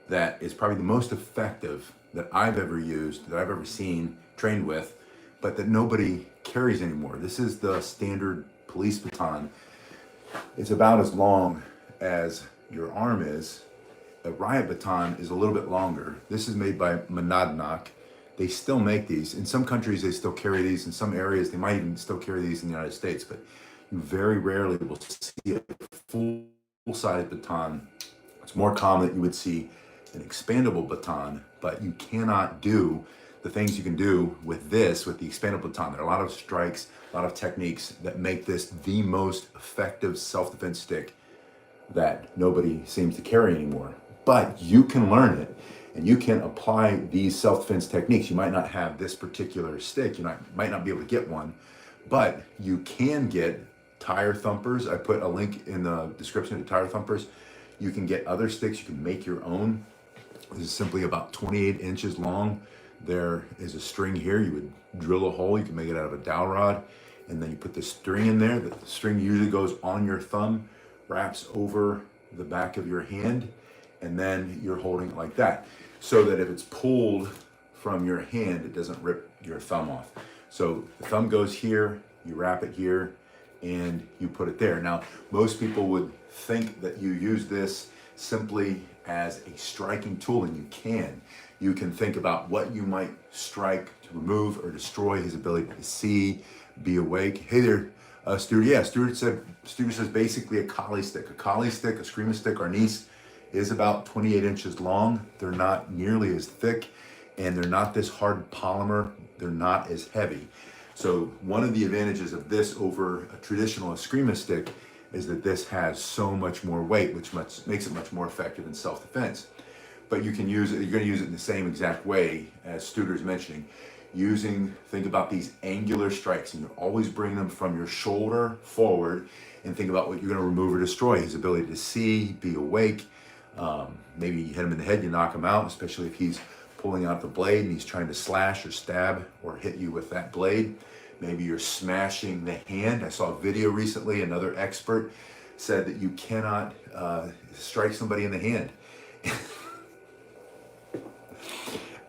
that is probably the most effective that I've ever used, that I've ever seen, trained with, but that nobody carries anymore. This is the standard police baton. It's about as long as your arm is. A riot baton is a little bit longer. This is made by Monadnock. They still make these. In some countries, they still carry these. In some areas, they might even still carry these in the United States, but you very rarely will see a full-sided baton. It's more common that you would see an expandable baton, but you cannot do the things you can do with this, with the expandable baton. There are a lot of strikes, a lot of techniques that make this the most effective self-defense stick that nobody seems to carry anymore. But you can learn it and you can apply these self-defense techniques. You might not have this particular stick, might not be able to get one, but you can get tire thumpers. I put a link in the description to tire thumpers. You can get other sticks, you can make your own. This is simply about 28 inches long. There is a string here. You would drill a hole, you can make it out of a dowel rod, and then you put the string in there. The string usually goes on your thumb, wraps over the back of your hand, and then you're holding it like that, so that if it's pulled from your hand, it doesn't rip your thumb off. So the thumb goes here, you wrap it here, and you put it there. Now, most people would think that you use this simply as a striking tool, and you can. You can think about what you might strike to remove or destroy his ability to see, be awake. Hey there, Stuart. Yeah, Stuart says basically a collie stick. A collie stick, a screamer stick, our niece, is about 28 inches long. They're not nearly as thick, and they're not this hard polymer. They're not as heavy. So one of the advantages of this over a traditional eskrima stick is that this has so much more weight, which makes it much more effective in self-defense. But you can use it, you're going to use it in the same exact way as Studer's mentioning. Think about these angular strikes, and you always bring them from your shoulder forward, and think about what you're going to remove or destroy. His ability to see, be awake. Maybe you hit him in the head, you knock him out, especially if he's pulling out the blade and he's trying to slash or stab or hit you with that blade. Maybe you're smashing the hand. I saw a video recently, another expert said that you cannot strike somebody in the hand.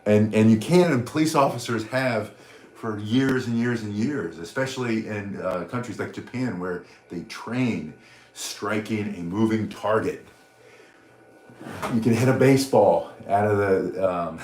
and you can, and police officers have for years and years and years, especially in countries like Japan, where they train striking a moving target. You can hit a baseball out of the,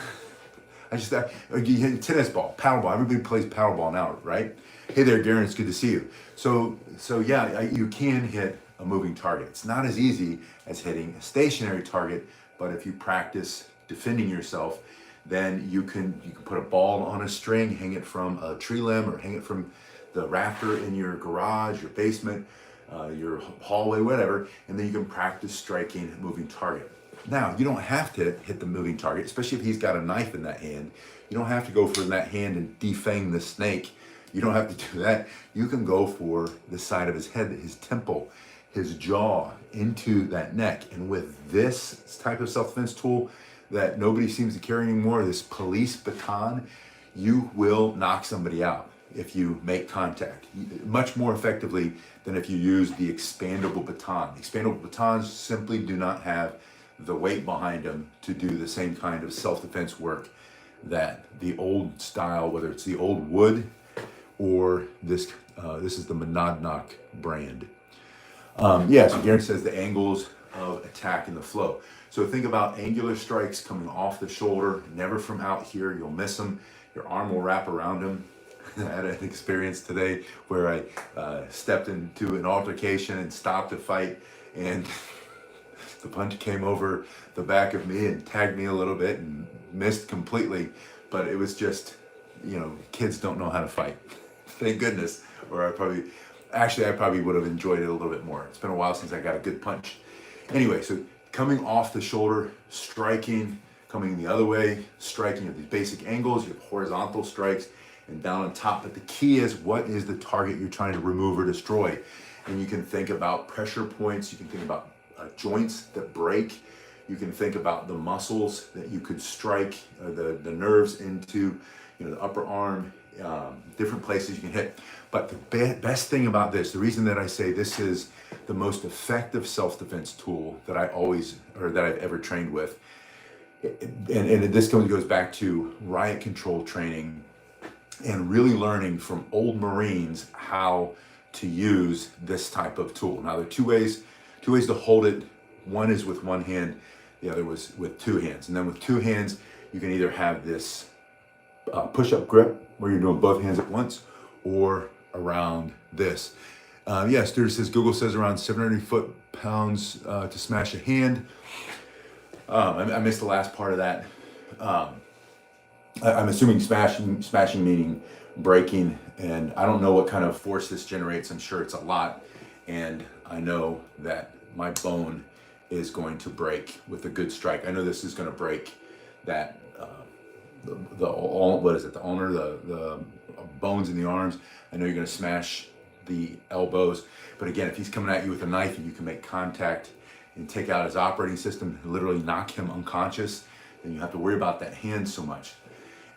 you hit a tennis ball, paddle ball. Everybody plays paddle ball now, right? Hey there, Garen, it's good to see you. So yeah, you can hit a moving target. It's not as easy as hitting a stationary target, but if you practice defending yourself, then you can put a ball on a string, hang it from a tree limb, or hang it from the rafter in your garage, your basement, your hallway, whatever, and then you can practice striking a moving target. Now, you don't have to hit the moving target, especially if he's got a knife in that hand. You don't have to go for that hand and defang the snake. You don't have to do that. You can go for the side of his head, his temple, his jaw, into that neck. And with this type of self-defense tool that nobody seems to carry anymore, this police baton, you will knock somebody out if you make contact, much more effectively than if you use the expandable baton. Expandable batons simply do not have the weight behind them to do the same kind of self-defense work that the old style, whether it's the old wood or this is the Monadnock brand. So Garen says the angles of attack and the flow. So think about angular strikes coming off the shoulder, never from out here. You'll miss them. Your arm will wrap around him. I had an experience today where I stepped into an altercation and stopped a fight, and the punch came over the back of me and tagged me a little bit and missed completely. But it was just, kids don't know how to fight. Thank goodness. Or I probably would have enjoyed it a little bit more. It's been a while since I got a good punch. Anyway, so coming off the shoulder, striking, coming the other way, striking at these basic angles. You have horizontal strikes and down on top. But the key is, what is the target you're trying to remove or destroy? And you can think about pressure points. You can think about joints that break. You can think about the muscles that you could strike, the nerves into, the upper arm, different places you can hit. But the best thing about this, the reason that I say this is the most effective self-defense tool that I've ever trained with, And this goes back to riot control training and really learning from old Marines how to use this type of tool. Now, there are two ways to hold it. One is with one hand, the other was with two hands. And then with two hands, you can either have this push-up grip where you're doing both hands at once, or around this. Stuart says, Google says around 700 foot-pounds to smash a hand. I missed the last part of that. I'm assuming smashing meaning breaking, and I don't know what kind of force this generates. I'm sure it's a lot, and I know that my bone is going to break with a good strike. I know this is going to break that the ulnar, the bones in the arms. I know you're going to smash the elbows, but again, if he's coming at you with a knife and you can make contact and take out his operating system, literally knock him unconscious, then you have to worry about that hand so much.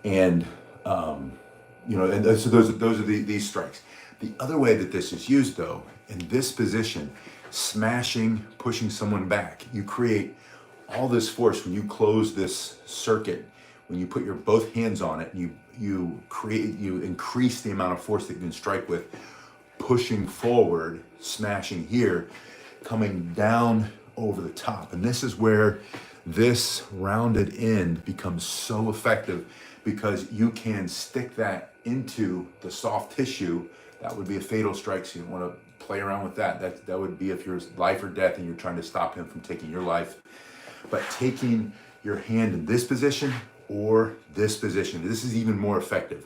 And so those are these strikes. The other way that this is used, though, in this position, smashing, pushing someone back, you create all this force when you close this circuit. When you put your both hands on it, you increase the amount of force that you can strike with, pushing forward, smashing here, coming down over the top. And this is where this rounded end becomes so effective, because you can stick that into the soft tissue. That would be a fatal strike, so you don't want to play around with that. That would be if you're life or death and you're trying to stop him from taking your life. But taking your hand in this position or this position, this is even more effective.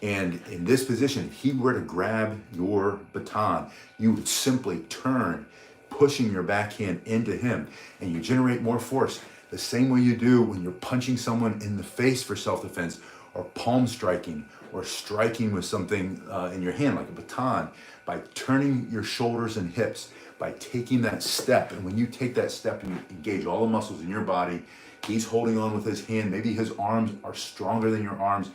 And in this position, if he were to grab your baton, you would simply turn, pushing your backhand into him, and you generate more force. The same way you do when you're punching someone in the face for self-defense, or palm striking, or striking with something in your hand like a baton, by turning your shoulders and hips, by taking that step. And when you take that step and you engage all the muscles in your body, he's holding on with his hand. Maybe his arms are stronger than your arms,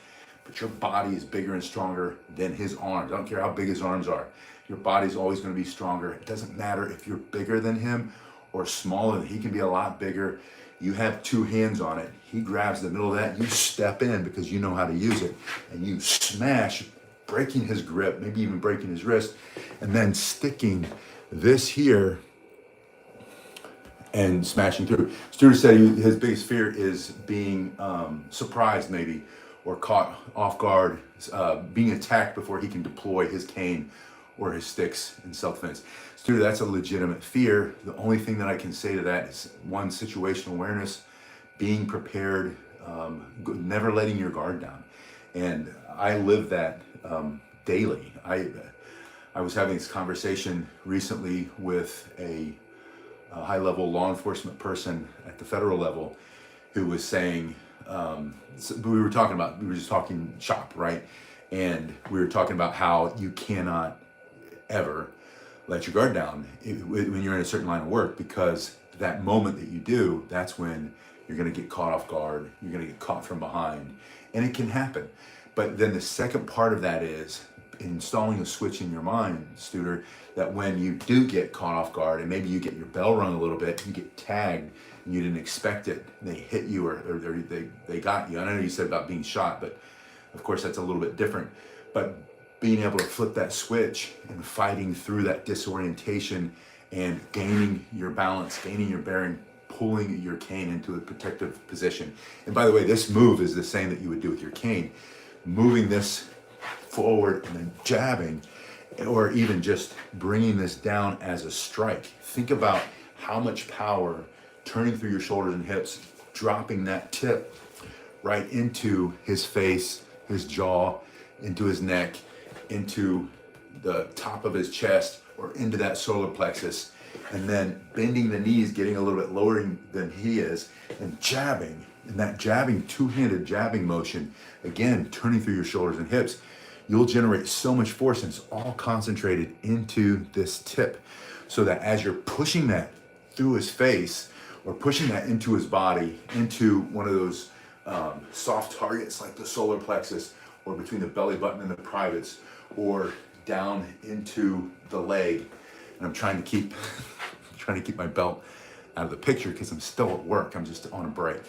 but your body is bigger and stronger than his arms. I don't care how big his arms are. Your body's always going to be stronger. It doesn't matter if you're bigger than him or smaller. He can be a lot bigger. You have two hands on it. He grabs the middle of that. You step in because you know how to use it, and you smash, breaking his grip, maybe even breaking his wrist, and then sticking this here and smashing through. Stuart said his biggest fear is being surprised, maybe, or caught off guard, being attacked before he can deploy his cane or his sticks in self-defense. Stuart, that's a legitimate fear. The only thing that I can say to that is, one, situational awareness, being prepared, never letting your guard down. And I live that daily. I was having this conversation recently with a high-level law enforcement person at the federal level who was saying, we were just talking shop, right? And we were talking about how you cannot ever let your guard down when you're in a certain line of work, because that moment that you do, that's when you're going to get caught off guard. You're going to get caught from behind, and it can happen. But then the second part of that is installing a switch in your mind, Studer, that when you do get caught off guard and maybe you get your bell rung a little bit, you get tagged and you didn't expect it, and they hit you or they got you. I know you said about being shot, but of course that's a little bit different. But being able to flip that switch and fighting through that disorientation and gaining your balance, gaining your bearing, pulling your cane into a protective position. And by the way, this move is the same that you would do with your cane, moving this forward and then jabbing, or even just bringing this down as a strike. Think about how much power turning through your shoulders and hips, dropping that tip right into his face, his jaw, into his neck, into the top of his chest, or into that solar plexus, and then bending the knees, getting a little bit lower than he is, and jabbing. And that jabbing, two-handed jabbing motion, again, turning through your shoulders and hips, you'll generate so much force, and it's all concentrated into this tip, so that as you're pushing that through his face, or pushing that into his body, into one of those soft targets like the solar plexus, or between the belly button and the privates, or down into the leg. And I'm trying to keep my belt out of the picture because I'm still at work. I'm just on a break.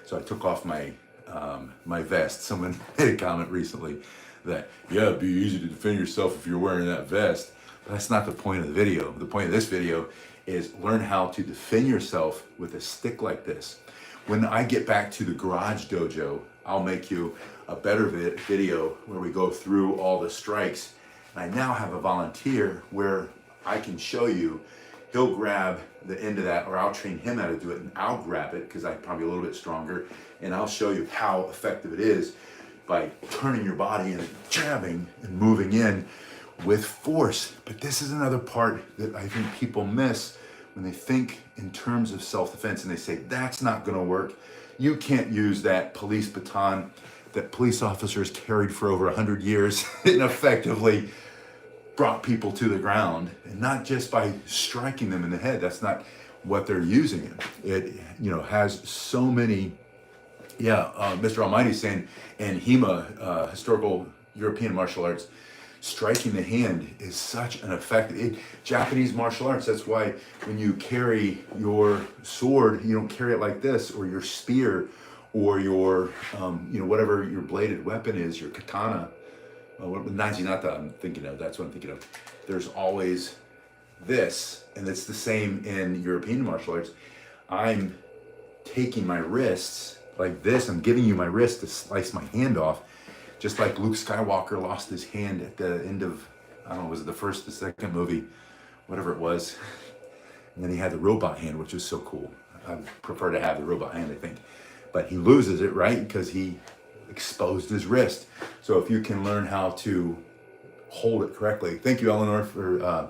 So I took off my my vest. Someone made a comment recently that, yeah, it'd be easy to defend yourself if you're wearing that vest. But that's not the point of the video. The point of this video is learn how to defend yourself with a stick like this. When I get back to the garage dojo, I'll make you a better video where we go through all the strikes. And I now have a volunteer where I can show you. He'll grab the end of that, or I'll train him how to do it, and I'll grab it because I'm probably a little bit stronger, and I'll show you how effective it is by turning your body and jabbing and moving in with force. But this is another part that I think people miss when they think in terms of self-defense, and they say, that's not gonna work. You can't use that police baton that police officers carried for over 100 years and effectively brought people to the ground, and not just by striking them in the head. That's not what they're using it. It, you know, has so many, Mr. Almighty's saying, and HEMA, historical European martial arts, striking the hand is such an effective, Japanese martial arts, that's why when you carry your sword, you don't carry it like this, or your spear, or your, whatever your bladed weapon is, your katana, Najinata I'm thinking of, that's what I'm thinking of. There's always this, and it's the same in European martial arts. I'm taking my wrists like this, I'm giving you my wrist to slice my hand off, just like Luke Skywalker lost his hand at the end of, I don't know, was it the first, the second movie, whatever it was. And then he had the robot hand, which was so cool. I prefer to have the robot hand, I think. But he loses it, right? Because he exposed his wrist. So if you can learn how to hold it correctly. Thank you, Eleanor, for,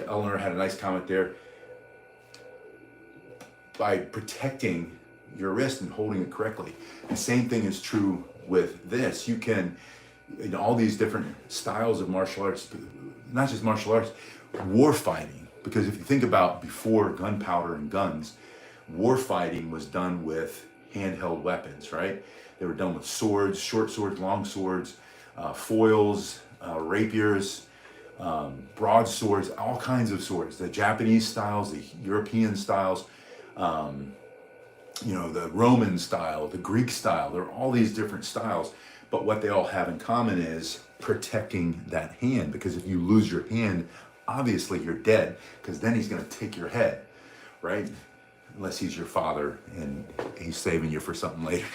Eleanor had a nice comment there. By protecting your wrist and holding it correctly. The same thing is true with this. You can, in all these different styles of martial arts, not just martial arts, war fighting. Because if you think about before gunpowder and guns, war fighting was done with handheld weapons, right? They were done with swords, short swords, long swords, foils, rapiers, broadswords, all kinds of swords. The Japanese styles, the European styles, the Roman style, the Greek style. There are all these different styles, but what they all have in common is protecting that hand, because if you lose your hand, obviously you're dead, because then he's going to take your head, right? Unless he's your father and he's saving you for something later.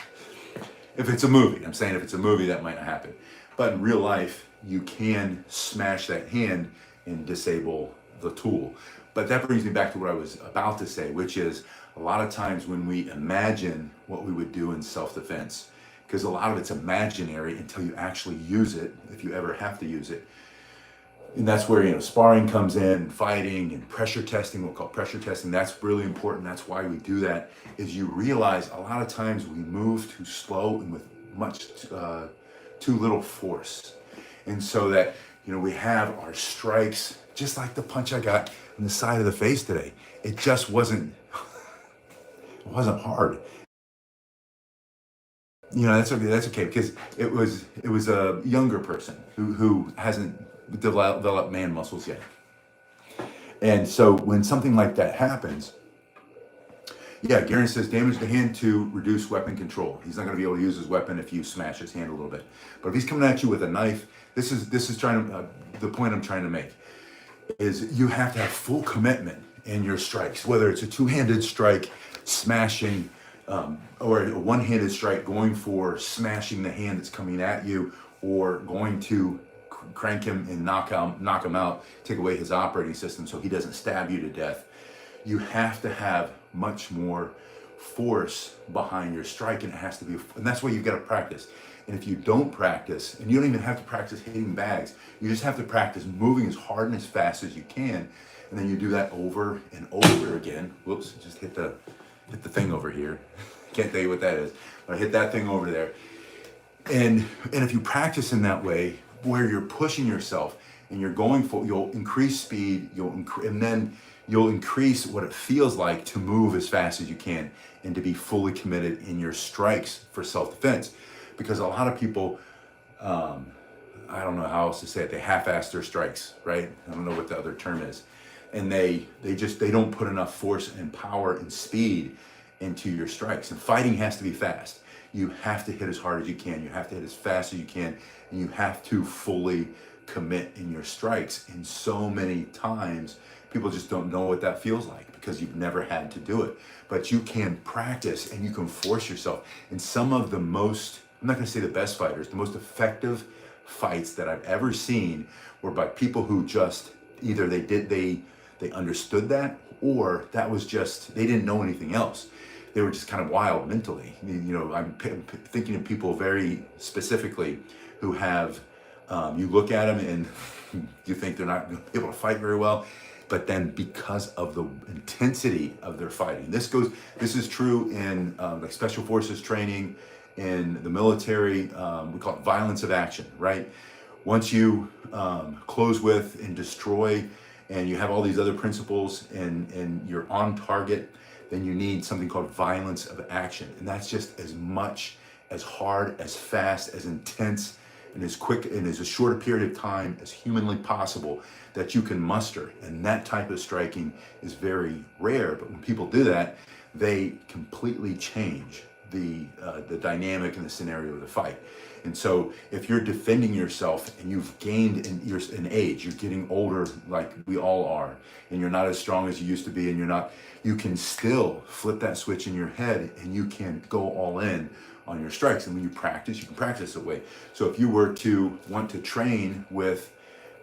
If it's a movie, I'm saying if it's a movie, that might not happen. But in real life, you can smash that hand and disable the tool. But that brings me back to what I was about to say, which is a lot of times when we imagine what we would do in self-defense, because a lot of it's imaginary until you actually use it, if you ever have to use it. And that's where, sparring comes in, fighting and pressure testing, we'll call pressure testing. That's really important. That's why we do that, is you realize a lot of times we move too slow and with much too little force. And so that, we have our strikes, just like the punch I got on the side of the face today. It just wasn't, it wasn't hard. That's okay, because it was a younger person who hasn't developed man muscles yet. And so when something like that happens, Garen says damage the hand to reduce weapon control. He's not going to be able to use his weapon if you smash his hand a little bit. But if he's coming at you with a knife, this is trying to the point I'm trying to make is you have to have full commitment in your strikes, whether it's a two-handed strike, smashing, or a one-handed strike going for smashing the hand that's coming at you, or going to crank him and knock him out, take away his operating system so he doesn't stab you to death. You have to have much more force behind your strike, and it has to be, and that's why you've got to practice. And if you don't practice, and you don't even have to practice hitting bags, you just have to practice moving as hard and as fast as you can, and then you do that over and over again. Whoops, just hit the thing over here. Can't tell you what that is, but I hit that thing over there. And if you practice in that way, where you're pushing yourself and you're going for, you'll increase speed, and then you'll increase what it feels like to move as fast as you can and to be fully committed in your strikes for self-defense. Because a lot of people, I don't know how else to say it, they half-ass their strikes, right? I don't know what the other term is. and they don't put enough force and power and speed into your strikes. And fighting has to be fast. You have to hit as hard as you can. You have to hit as fast as you can, and you have to fully commit in your strikes. And so many times, people just don't know what that feels like because you've never had to do it. But you can practice and you can force yourself. And some of the most, I'm not going to say the best fighters, the most effective fights that I've ever seen were by people who just either they understood that, or that was just, they didn't know anything else. They were just kind of wild mentally. You know, I'm thinking of people very specifically who have, you look at them and you think they're not able to fight very well, but then because of the intensity of their fighting, this is true in like special forces training, in the military, we call it violence of action, right? Once you close with and destroy, and you have all these other principles, and you're on target, then you need something called violence of action. And that's just as much, as hard, as fast, as intense, and as quick, and as a short a period of time as humanly possible that you can muster. And that type of striking is very rare, but when people do that, they completely change the dynamic and the scenario of the fight. And so if you're defending yourself and you've gained in age, you're getting older like we all are, and you're not as strong as you used to be, and you can still flip that switch in your head and you can go all in on your strikes. And when you practice, you can practice that way. So if you were to want to train with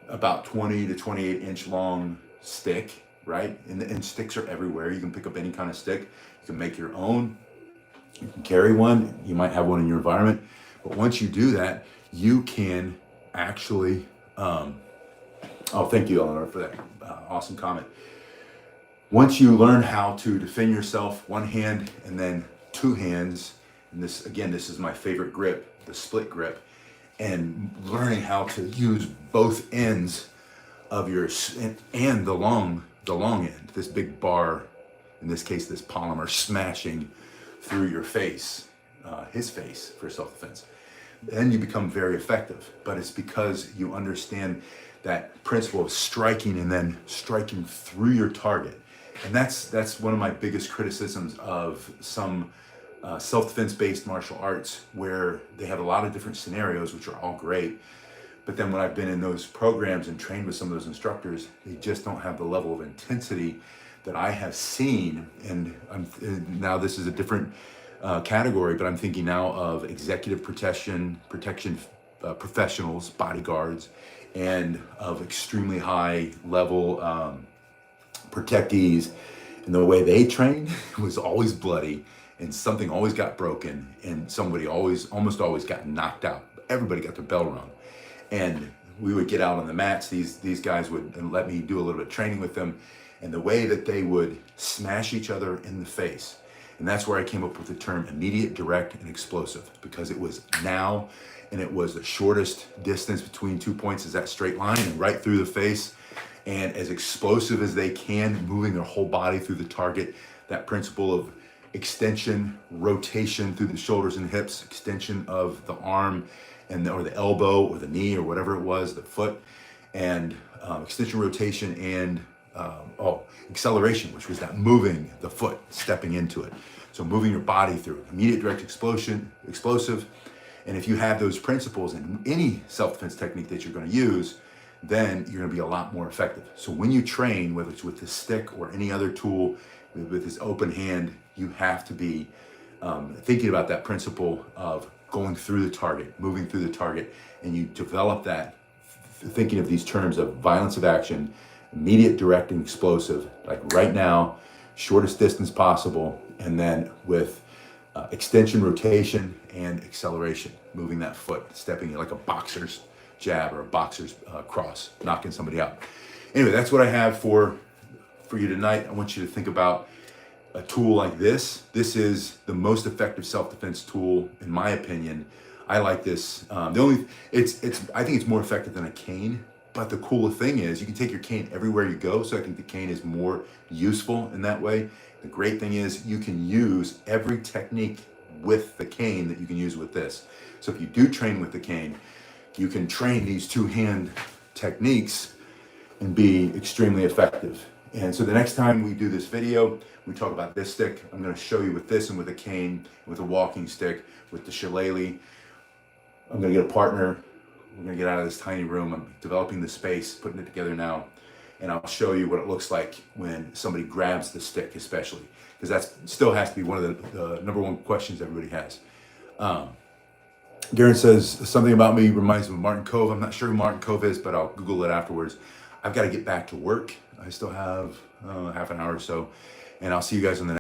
about 20 to 28 inch long stick, right? And sticks are everywhere. You can pick up any kind of stick. You can make your own. You can carry one. You might have one in your environment. But once you do that, you can actually, oh, thank you, Eleanor, for that awesome comment. Once you learn how to defend yourself, one hand and then two hands, and this, again, this is my favorite grip, the split grip, and learning how to use both ends of your, and the long end, this big bar, in this case, this polymer smashing through your face, his face, for self-defense. Then you become very effective, but it's because you understand that principle of striking and then striking through your target. And that's one of my biggest criticisms of some self-defense based martial arts, where they have a lot of different scenarios, which are all great. But then when I've been in those programs and trained with some of those instructors, they just don't have the level of intensity that I have seen. And now this is a different category, but I'm thinking now of executive protection professionals, bodyguards, and of extremely high level protectees. And the way they trained was always bloody, and something always got broken, and somebody almost always got knocked out. Everybody got their bell rung. And we would get out on the mats. These guys would let me do a little bit of training with them, and the way that they would smash each other in the face. And that's where I came up with the term immediate, direct, and explosive, because it was now, and it was the shortest distance between 2 points is that straight line, and right through the face, and as explosive as they can, moving their whole body through the target. That principle of extension, rotation through the shoulders and hips, extension of the arm or the elbow or the knee or whatever it was, the foot, and extension, rotation, and acceleration, which was that moving the foot, stepping into it. So moving your body through immediate, direct, explosive. And if you have those principles in any self-defense technique that you're going to use, then you're going to be a lot more effective. So when you train, whether it's with the stick or any other tool, with this open hand, you have to be thinking about that principle of going through the target, moving through the target, and you develop that thinking of these terms of violence of action, immediate, direct, and explosive, like right now, shortest distance possible, and then with extension, rotation, and acceleration, moving that foot, stepping like a boxer's jab or a boxer's cross, knocking somebody out. Anyway, that's what I have for you tonight. I want you to think about a tool like this. This is the most effective self-defense tool, in my opinion. I like this. I think it's more effective than a cane. But the cool thing is you can take your cane everywhere you go. So I think the cane is more useful in that way. The great thing is you can use every technique with the cane that you can use with this. So if you do train with the cane, you can train these two-hand techniques and be extremely effective. And so the next time we do this video, we talk about this stick. I'm going to show you with this and with a cane, with a walking stick, with the shillelagh. I'm going to get a partner. We're going to get out of this tiny room. I'm developing the space, putting it together now. And I'll show you what it looks like when somebody grabs the stick, especially. Because that still has to be one of the number one questions everybody has. Garen says, something about me reminds me of Martin Cove. I'm not sure who Martin Cove is, but I'll Google it afterwards. I've got to get back to work. I still have half an hour or so. And I'll see you guys on the next